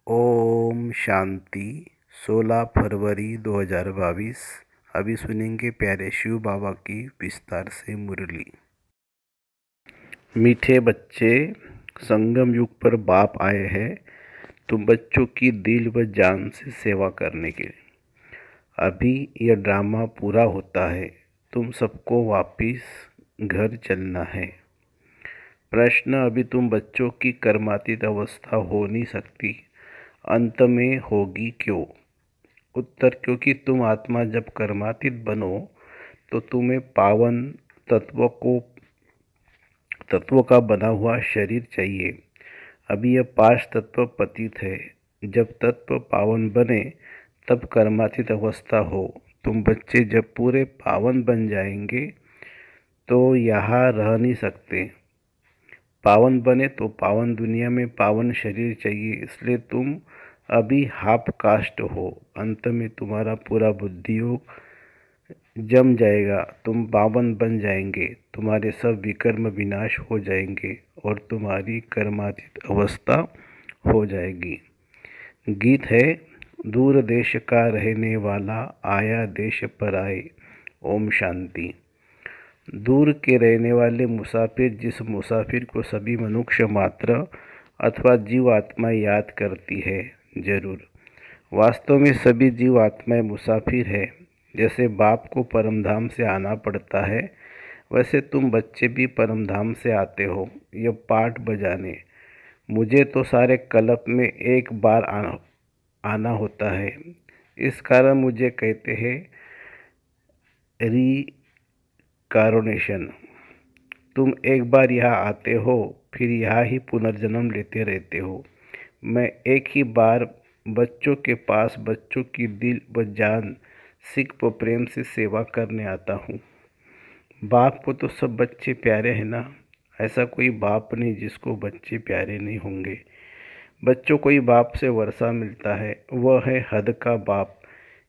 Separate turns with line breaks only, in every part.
ओम शांति। 16 फरवरी 2022। अभी सुनेंगे प्यारे शिव बाबा की विस्तार से मुरली। मीठे बच्चे, संगम युग पर बाप आए हैं तुम बच्चों की दिल व जान से सेवा करने के लिए। अभी यह ड्रामा पूरा होता है, तुम सबको वापिस घर चलना है। प्रश्न, अभी तुम बच्चों की कर्मातीत अवस्था हो नहीं सकती, अंत में होगी क्यों? उत्तर, क्योंकि तुम आत्मा जब कर्मातीत बनो तो तुम्हें पावन तत्वों का बना हुआ शरीर चाहिए। अभी यह 5 तत्व पतित है। जब तत्व पावन बने तब कर्मातीत अवस्था हो। तुम बच्चे जब पूरे पावन बन जाएंगे तो यहाँ रह नहीं सकते। पावन बने तो पावन दुनिया में पावन शरीर चाहिए, इसलिए तुम अभी हाफ कास्ट हो। अंत में तुम्हारा पूरा बुद्धि योग जम जाएगा, तुम पावन बन जाएंगे, तुम्हारे सब विकर्म विनाश हो जाएंगे और तुम्हारी कर्मातीत अवस्था हो जाएगी। गीत है, दूर देश का रहने वाला आया देश पर आए। ओम शांति। दूर के रहने वाले मुसाफिर, जिस मुसाफिर को सभी मनुष्य मात्र अथवा जीव आत्मा याद करती है, जरूर वास्तव में सभी जीव आत्माएं मुसाफिर है। जैसे बाप को परमधाम से आना पड़ता है, वैसे तुम बच्चे भी परमधाम से आते हो यह पाठ बजाने। मुझे तो सारे कल्प में एक बार आना होता है, इस कारण मुझे कहते हैं रीकारोनेशन। तुम एक बार यहाँ आते हो, फिर यहाँ ही पुनर्जन्म लेते रहते हो। मैं एक ही बार बच्चों के पास बच्चों की दिल व जान सीख व प्रेम से सेवा करने आता हूँ। बाप को तो सब बच्चे प्यारे हैं ना, ऐसा कोई बाप नहीं जिसको बच्चे प्यारे नहीं होंगे। बच्चों को ही बाप से वर्षा मिलता है, वह है हद का बाप,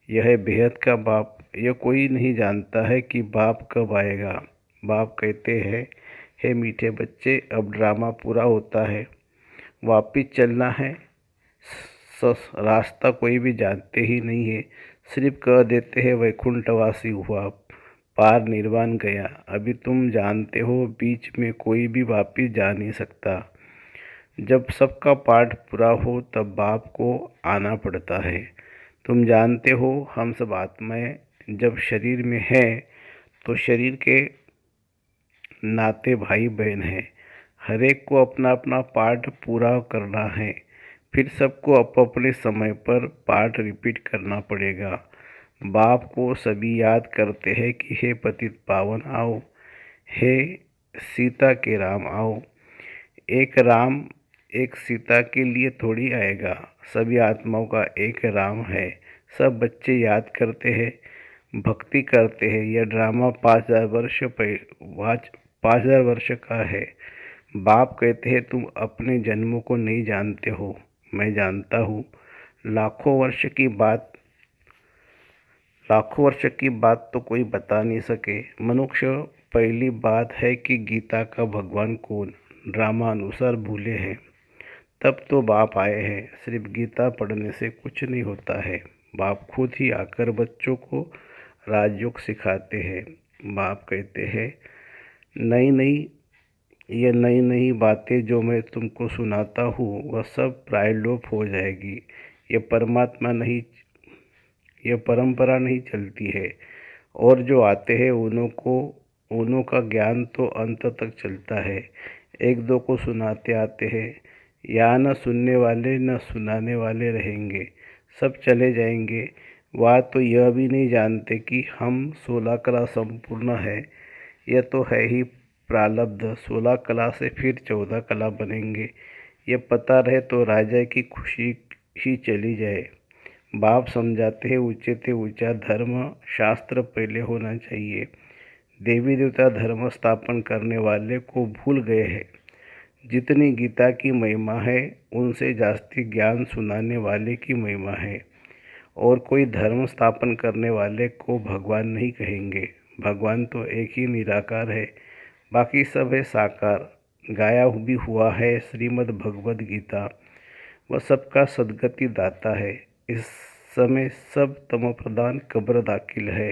यह है बेहद का बाप। यह कोई नहीं जानता है कि बाप कब आएगा। बाप कहते हैं, हे मीठे बच्चे, अब ड्रामा पूरा होता है, वापिस चलना है। रास्ता कोई भी जानते ही नहीं है, सिर्फ कह देते हैं वैकुंठवासी हुआ, पार निर्वाण गया। अभी तुम जानते हो बीच में कोई भी वापिस जा नहीं सकता। जब सबका पाठ पूरा हो तब बाप को आना पड़ता है। तुम जानते हो हम सब आत्माएं जब शरीर में हैं तो शरीर के नाते भाई बहन हैं। हर एक को अपना अपना पाठ पूरा करना है, फिर सबको अपने समय पर पाठ रिपीट करना पड़ेगा। बाप को सभी याद करते हैं कि हे पतित पावन आओ, हे सीता के राम आओ। एक राम एक सीता के लिए थोड़ी आएगा, सभी आत्माओं का एक राम है। सब बच्चे याद करते हैं, भक्ति करते हैं। यह ड्रामा 5000 वर्ष का है। बाप कहते हैं तुम अपने जन्मों को नहीं जानते हो, मैं जानता हूँ। लाखों वर्ष की बात तो कोई बता नहीं सके। मनुष्य, पहली बात है कि गीता का भगवान कौन, ड्रामा अनुसार भूले हैं। तब तो बाप आए हैं। सिर्फ गीता पढ़ने से कुछ नहीं होता है, बाप खुद ही आकर बच्चों को राजयोग सिखाते हैं। बाप कहते हैं, नई नई ये नई नई बातें जो मैं तुमको सुनाता हूँ वह सब प्रायलोप हो जाएगी। यह परंपरा नहीं चलती है, और जो आते हैं उन्हों का ज्ञान तो अंत तक चलता है। एक दो को सुनाते आते हैं, यहाँ न सुनने वाले न सुनाने वाले रहेंगे, सब चले जाएंगे। वह तो यह भी नहीं जानते कि हम 16 कला संपूर्ण है। यह तो है ही प्रारब्ध, 16 कला से फिर 14 कला बनेंगे। ये पता रहे तो राजा की खुशी ही चली जाए। बाप समझाते हैं, ऊंचे से ऊंचा धर्म शास्त्र पहले होना चाहिए। देवी देवता धर्म स्थापन करने वाले को भूल गए हैं। जितनी गीता की महिमा है उनसे जास्ती ज्ञान सुनाने वाले की महिमा है। और कोई धर्म स्थापन करने वाले को भगवान नहीं कहेंगे। भगवान तो एक ही निराकार है, बाकी सब है साकार। गाया भी हुआ है श्रीमद् भगवद गीता। वह सबका सद्गति दाता है। इस समय सब तमोप्रधान कब्र दाखिल है।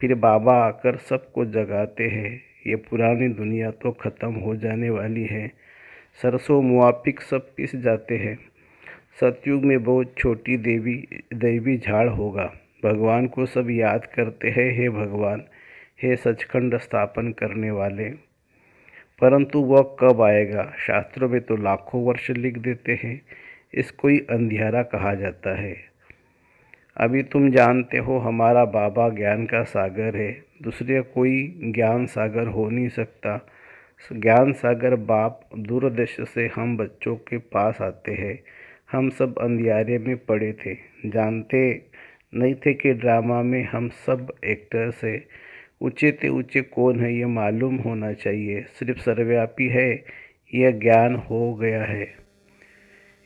फिर बाबा आकर सबको जगाते हैं। ये पुरानी दुनिया तो ख़त्म हो जाने वाली है। सरसों मुआफिक सब पिस जाते हैं। सतयुग में बहुत छोटी दैवी झाड़ होगा। भगवान को सब याद करते हैं, हे भगवान, हे सचखंड स्थापन करने वाले। परंतु वह कब आएगा? शास्त्रों में तो लाखों वर्ष लिख देते हैं। इसको ही अंधियारा कहा जाता है। अभी तुम जानते हो हमारा बाबा ज्ञान का सागर है। दूसरे कोई ज्ञान सागर हो नहीं सकता। ज्ञान सागर बाप दूरदेश से हम बच्चों के पास आते हैं। हम सब अंधियारे में पड़े थे, जानते नहीं थे कि ड्रामा में हम सब एक्टर्स हैं। ऊंचे से ऊंचे कौन है ये मालूम होना चाहिए। सिर्फ सर्वव्यापी है, यह ज्ञान हो गया है।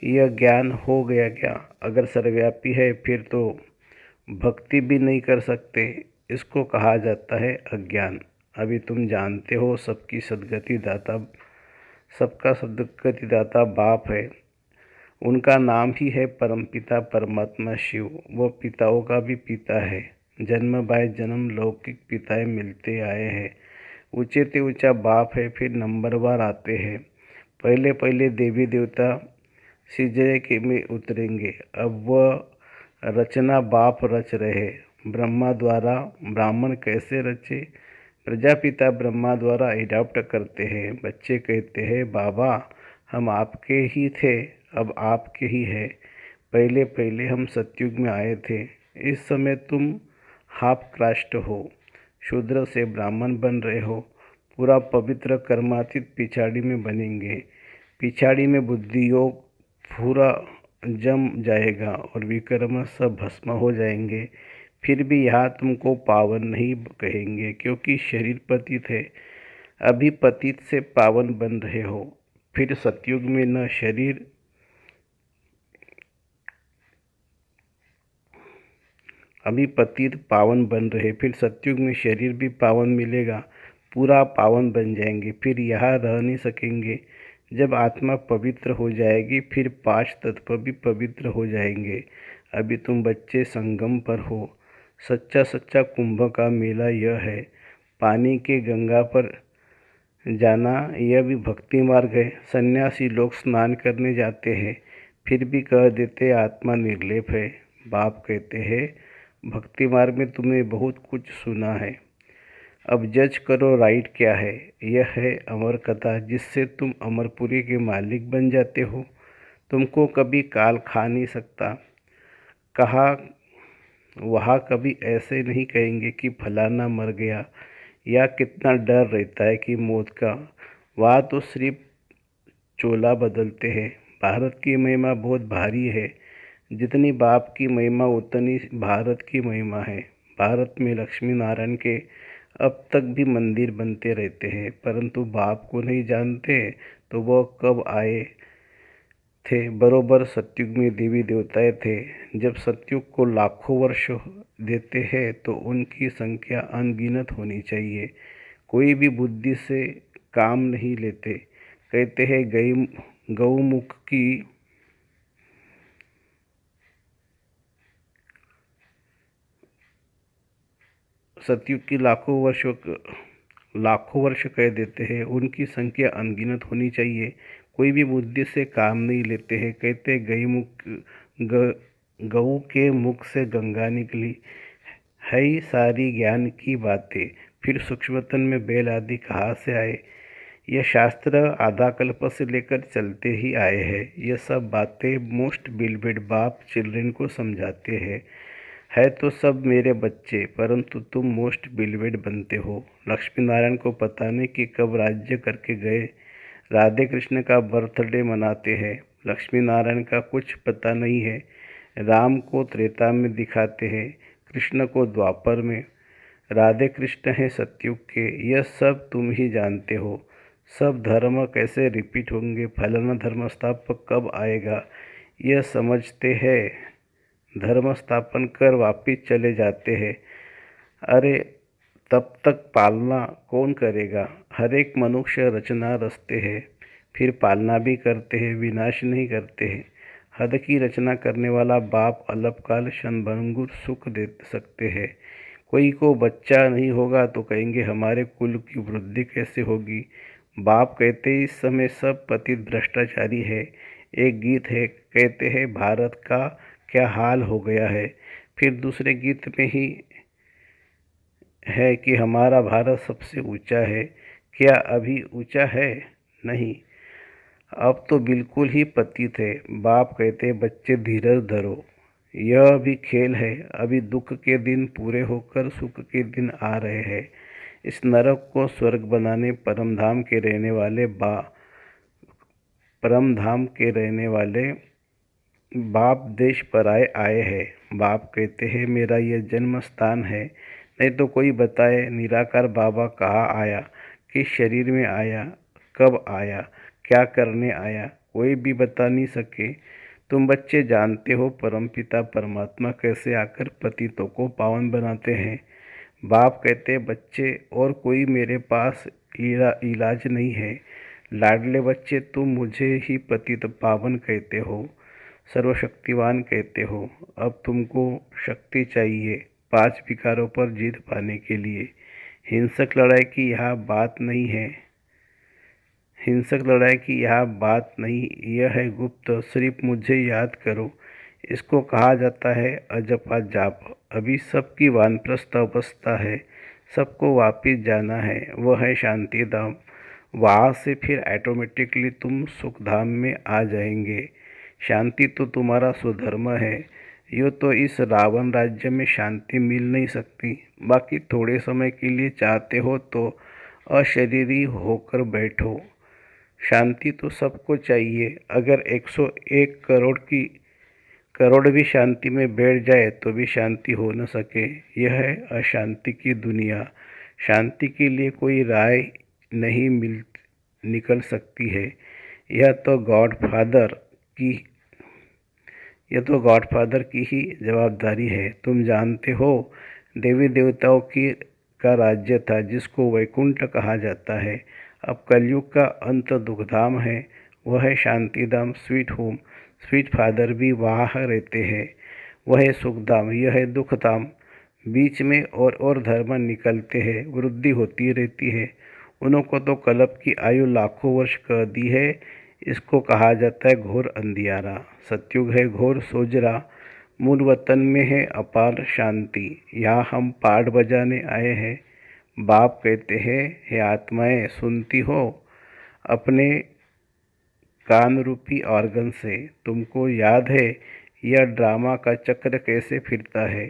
यह ज्ञान हो गया क्या? अगर सर्वव्यापी है फिर तो भक्ति भी नहीं कर सकते। इसको कहा जाता है अज्ञान। अभी तुम जानते हो सबकी सद्गति दाता, सबका सद्गति दाता बाप है। उनका नाम ही है परमपिता परमात्मा शिव। वह पिताओं का भी पिता है। जन्म बाय जन्म लौकिक पिताएं मिलते आए हैं। ऊंचे से ऊंचा बाप है, फिर नंबरवार आते हैं। पहले पहले देवी देवता सिजरे के में उतरेंगे। अब वह रचना बाप रच रहे। ब्रह्मा द्वारा ब्राह्मण कैसे रचे? प्रजापिता ब्रह्मा द्वारा एडॉप्ट करते हैं। बच्चे कहते हैं बाबा हम आपके ही थे, अब आपके ही है। पहले पहले हम सतयुग में आए थे। इस समय तुम हाफ कास्ट हो, शूद्र से ब्राह्मण बन रहे हो। पूरा पवित्र कर्मातीत पिछाड़ी में बनेंगे। पिछाड़ी में बुद्धि योग पूरा जम जाएगा और विकर्म सब भस्म हो जाएंगे। फिर भी यहाँ तुमको पावन नहीं कहेंगे, क्योंकि शरीर पतित है। अभी पतित से पावन बन रहे हो। फिर सतयुग में न शरीर अभी पतित पावन बन रहे, फिर सतयुग में शरीर भी पावन मिलेगा, पूरा पावन बन जाएंगे। फिर यहाँ रह नहीं सकेंगे। जब आत्मा पवित्र हो जाएगी फिर पांच तत्व भी पवित्र हो जाएंगे। अभी तुम बच्चे संगम पर हो। सच्चा सच्चा कुंभ का मेला यह है। पानी के गंगा पर जाना यह भी भक्ति मार्ग है। सन्यासी लोग स्नान करने जाते हैं, फिर भी कह देते आत्मा निर्लेप है। बाप कहते हैं भक्ति मार्ग में तुमने बहुत कुछ सुना है, अब जज करो राइट क्या है। यह है अमर कथा, जिससे तुम अमरपुरी के मालिक बन जाते हो। तुमको कभी काल खा नहीं सकता। कहा वहाँ कभी ऐसे नहीं कहेंगे कि फलाना मर गया, या कितना डर रहता है कि मौत का। वहाँ तो सिर्फ चोला बदलते हैं। भारत की महिमा बहुत भारी है। जितनी बाप की महिमा उतनी भारत की महिमा है। भारत में लक्ष्मी नारायण के अब तक भी मंदिर बनते रहते हैं, परंतु बाप को नहीं जानते तो वह कब आए थे। बरोबर सतयुग में देवी देवताएं थे। जब सतयुग को लाखों वर्ष देते हैं तो उनकी संख्या अनगिनत होनी चाहिए। कोई भी बुद्धि से काम नहीं लेते। कहते हैं गौमुख की सतयुग की लाखों वर्ष कह देते हैं। उनकी संख्या अनगिनत होनी चाहिए। कोई भी बुद्धि से काम नहीं लेते हैं। कहते गऊ के मुख से गंगा निकली है ही सारी ज्ञान की बातें। फिर सूक्ष्मतन में बैल आदि कहाँ से आए? यह शास्त्र आधा कल्प से लेकर चलते ही आए हैं। यह सब बातें मोस्ट बिलवेड बाप चिल्ड्रन को समझाते हैं। है तो सब मेरे बच्चे, परंतु तुम मोस्ट बिलवेड बनते हो। लक्ष्मी नारायण को पता नहीं कि कब राज्य करके गए। राधे कृष्ण का बर्थडे मनाते हैं। लक्ष्मी नारायण का कुछ पता नहीं है। राम को त्रेता में दिखाते हैं, कृष्ण को द्वापर में। राधे कृष्ण हैं सतयुग के। यह सब तुम ही जानते हो। सब धर्म कैसे रिपीट होंगे, फलाना धर्म स्थापक कब आएगा, यह समझते हैं। धर्म स्थापन कर वापिस चले जाते हैं। अरे तब तक पालना कौन करेगा? हर एक मनुष्य रचना रचते हैं, फिर पालना भी करते हैं, विनाश नहीं करते हैं। हद की रचना करने वाला बाप अल्पकाल क्षणभंगुर सुख दे सकते हैं। कोई को बच्चा नहीं होगा तो कहेंगे हमारे कुल की वृद्धि कैसे होगी। बाप कहते इस समय सब पतित भ्रष्टाचारी है। एक गीत है, कहते हैं भारत का क्या हाल हो गया है। फिर दूसरे गीत में ही है कि हमारा भारत सबसे ऊंचा है। क्या अभी ऊंचा है? नहीं, अब तो बिल्कुल ही पतित है। बाप कहते बच्चे धीरज धरो, यह भी खेल है। अभी दुख के दिन पूरे होकर सुख के दिन आ रहे हैं। इस नरक को स्वर्ग बनाने परम धाम के रहने वाले बाप देश पर आए हैं। बाप कहते हैं मेरा यह जन्म स्थान है। नहीं तो कोई बताए निराकार बाबा कहाँ आया, किस शरीर में आया, कब आया, क्या करने आया, कोई भी बता नहीं सके। तुम बच्चे जानते हो परमपिता परमात्मा कैसे आकर पतितों को पावन बनाते हैं। बाप कहते बच्चे और कोई मेरे पास इलाज नहीं है। लाडले बच्चे तुम मुझे ही पतित पावन कहते हो, सर्वशक्तिवान कहते हो। अब तुमको शक्ति चाहिए 5 विकारों पर जीत पाने के लिए। हिंसक लड़ाई की यहाँ बात नहीं है। हिंसक लड़ाई की यह बात नहीं, यह है गुप्त। सिर्फ मुझे याद करो। इसको कहा जाता है अजपा जाप। अभी सबकी वानप्रस्थ अवस्था है, सबको वापिस जाना है, वह है शांति धाम। वहाँ से फिर ऑटोमेटिकली तुम सुख धाम में आ जाएंगे। शांति तो तुम्हारा स्वधर्म है। यूँ तो इस रावण राज्य में शांति मिल नहीं सकती। बाकी थोड़े समय के लिए चाहते हो तो अशरीरी होकर बैठो। शांति तो सबको चाहिए। अगर 101 करोड़ भी शांति में बैठ जाए तो भी शांति हो न सके। यह है अशांति की दुनिया। शांति के लिए कोई राय नहीं निकल सकती है। यह तो गॉडफादर की ही जवाबदारी है। तुम जानते हो देवी देवताओं का राज्य था जिसको वैकुंठ कहा जाता है। अब कलयुग का अंत दुखधाम है, वह है Shantidham, sweet home. Sweet father भी वहाँ रहते हैं। वह है सुखधाम, यह है दुखधाम। बीच में और धर्म निकलते हैं, वृद्धि होती रहती है। उनको तो कल्प की आयु लाखों वर्ष कर दी है। इसको कहा जाता है घोर अंधियारा। सतयुग है घोर सोजरा। मूल वतन में है अपार शांति। यहाँ हम पाठ बजाने आए हैं। बाप कहते हैं हे आत्माएं, सुनती हो अपने कान रूपी ऑर्गन से। तुमको याद है यह ड्रामा का चक्र कैसे फिरता है।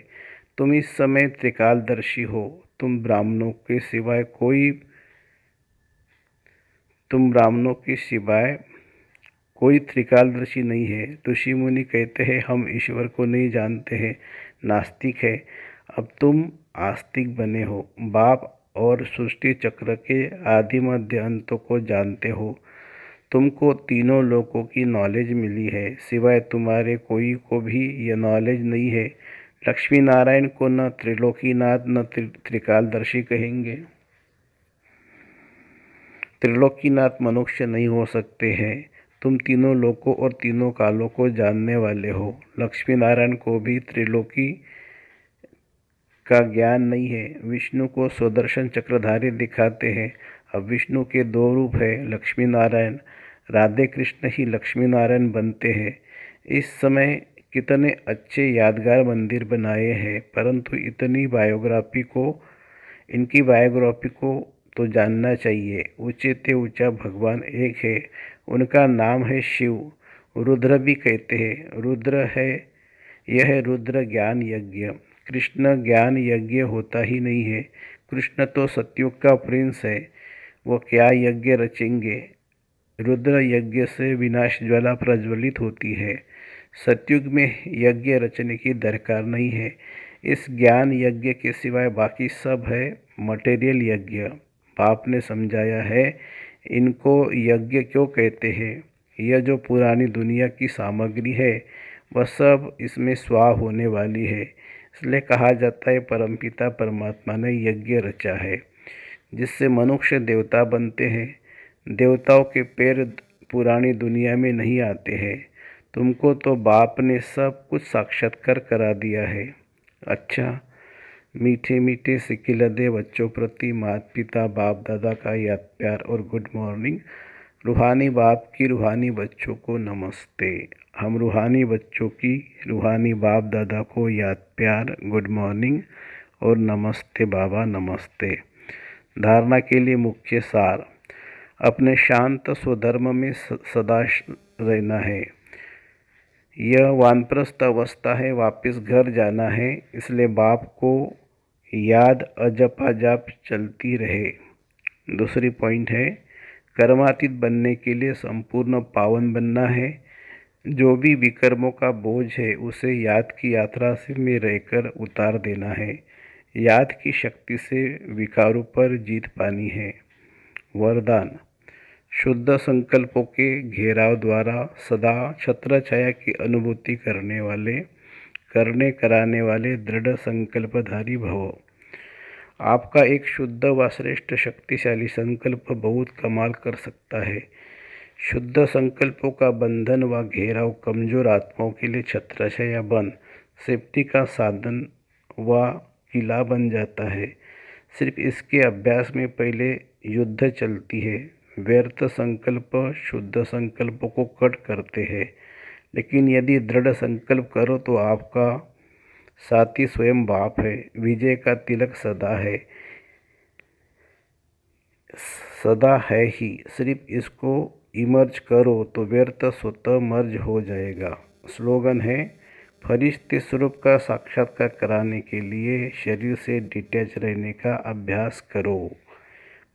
तुम इस समय त्रिकालदर्शी हो। तुम ब्राह्मणों के सिवाय कोई त्रिकालदर्शी नहीं है। ऋषि मुनि कहते हैं हम ईश्वर को नहीं जानते हैं, नास्तिक है। अब तुम आस्तिक बने हो। बाप और सृष्टि चक्र के आदि मध्य अंतों को जानते हो। तुमको तीनों लोकों की नॉलेज मिली है। सिवाय तुम्हारे कोई को भी यह नॉलेज नहीं है। लक्ष्मी नारायण को न त्रिलोकीनाथ न त्रिकालदर्शी कहेंगे। त्रिलोकीनाथ मनुष्य नहीं हो सकते हैं। तुम तीनों लोकों और तीनों कालों को जानने वाले हो। लक्ष्मी नारायण को भी त्रिलोकी का ज्ञान नहीं है। विष्णु को सुदर्शन चक्रधारी दिखाते हैं। अब विष्णु के 2 रूप है, लक्ष्मी नारायण। राधे कृष्ण ही लक्ष्मी नारायण बनते हैं। इस समय कितने अच्छे यादगार मंदिर बनाए हैं, परंतु इनकी बायोग्राफी को तो जानना चाहिए। ऊंचे से ऊंचा भगवान एक है, उनका नाम है शिव। रुद्र भी कहते हैं। यह है रुद्र ज्ञान यज्ञ। कृष्ण ज्ञान यज्ञ होता ही नहीं है। कृष्ण तो सतयुग का प्रिंस है, वो क्या यज्ञ रचेंगे। रुद्र यज्ञ से विनाश ज्वाला प्रज्वलित होती है। सतयुग में यज्ञ रचने की दरकार नहीं है। इस ज्ञान यज्ञ के सिवाय बाकी सब है मटेरियल यज्ञ। बाप ने समझाया है इनको यज्ञ क्यों कहते हैं। यह जो पुरानी दुनिया की सामग्री है वह सब इसमें स्वाह होने वाली है। इसलिए कहा जाता है परमपिता परमात्मा ने यज्ञ रचा है जिससे मनुष्य देवता बनते हैं। देवताओं के पैर पुरानी दुनिया में नहीं आते हैं। तुमको तो बाप ने सब कुछ साक्षात्कार करा दिया है। अच्छा, मीठे मीठे सिकिलदे बच्चों प्रति माता पिता बाप दादा का याद प्यार और गुड मॉर्निंग। रूहानी बाप की रूहानी बच्चों को नमस्ते। हम रूहानी बच्चों की रूहानी बाप दादा को याद प्यार, गुड मॉर्निंग और नमस्ते बाबा, नमस्ते। धारणा के लिए मुख्य सार: अपने शांत स्वधर्म में सदा रहना है। यह वानप्रस्थ अवस्था है, वापस घर जाना है, इसलिए बाप को याद अजपाजाप चलती रहे। दूसरी पॉइंट है, कर्मातीत बनने के लिए संपूर्ण पावन बनना है। जो भी विकर्मों का बोझ है उसे याद की यात्रा से में रहकर उतार देना है। याद की शक्ति से विकारों पर जीत पानी है। वरदान: शुद्ध संकल्पों के घेराव द्वारा सदा छत्र छाया की अनुभूति करने कराने वाले दृढ़ संकल्पधारी भव। आपका एक शुद्ध व श्रेष्ठ शक्तिशाली संकल्प बहुत कमाल कर सकता है। शुद्ध संकल्पों का बंधन व घेराव कमजोर आत्माओं के लिए छत्रछाया बन सेफ्टी का साधन व किला बन जाता है। सिर्फ इसके अभ्यास में पहले युद्ध चलती है। व्यर्थ संकल्प शुद्ध संकल्प को कट करते हैं, लेकिन यदि दृढ़ संकल्प करो तो आपका साथी स्वयं बाप है। विजय का तिलक सदा है ही। सिर्फ इसको इमर्ज करो तो व्यर्थ स्वतः मर्ज हो जाएगा। स्लोगन है: फरिश्ते स्वरूप का साक्षात्कार कराने के लिए शरीर से डिटैच रहने का अभ्यास करो।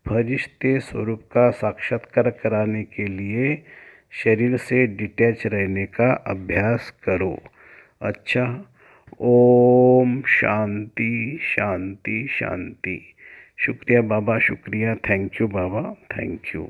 फरिश्ते स्वरूप का साक्षात्कार कराने के लिए शरीर से डिटैच रहने का अभ्यास करो। अच्छा, ओम शांति शांति शांति। शुक्रिया बाबा, शुक्रिया। Thank you Baba, thank you.